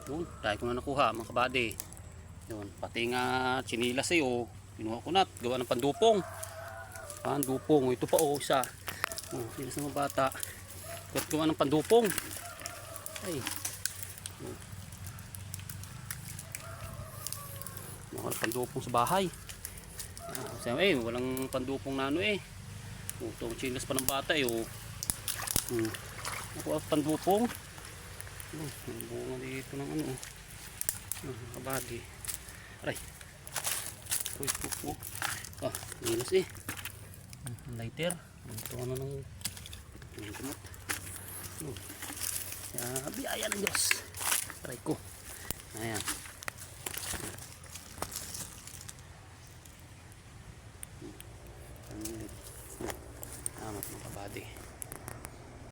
Yun, dahil ko na nakuha mga kabady. Yun, pati nga chinilas eh oh. Pinuha ko na, gawa ng pandupong. Pandupong, ito pa oh, isa. Oh, chinilas ng mga bata. Gawa ng pandupong. Ay. Mga pandupong sa bahay. Eh, walang pandupong na ano eh. Oh, itong chinilas pa ng bata eh oh. Ako pandupong. Ang bunga dito ng ano kabady. Aray. Uy, nilas eh. Lighter. Ito ano ng gamot. Biyaya ng Diyos. Aray ko. Ayan. Salamat mga kabady.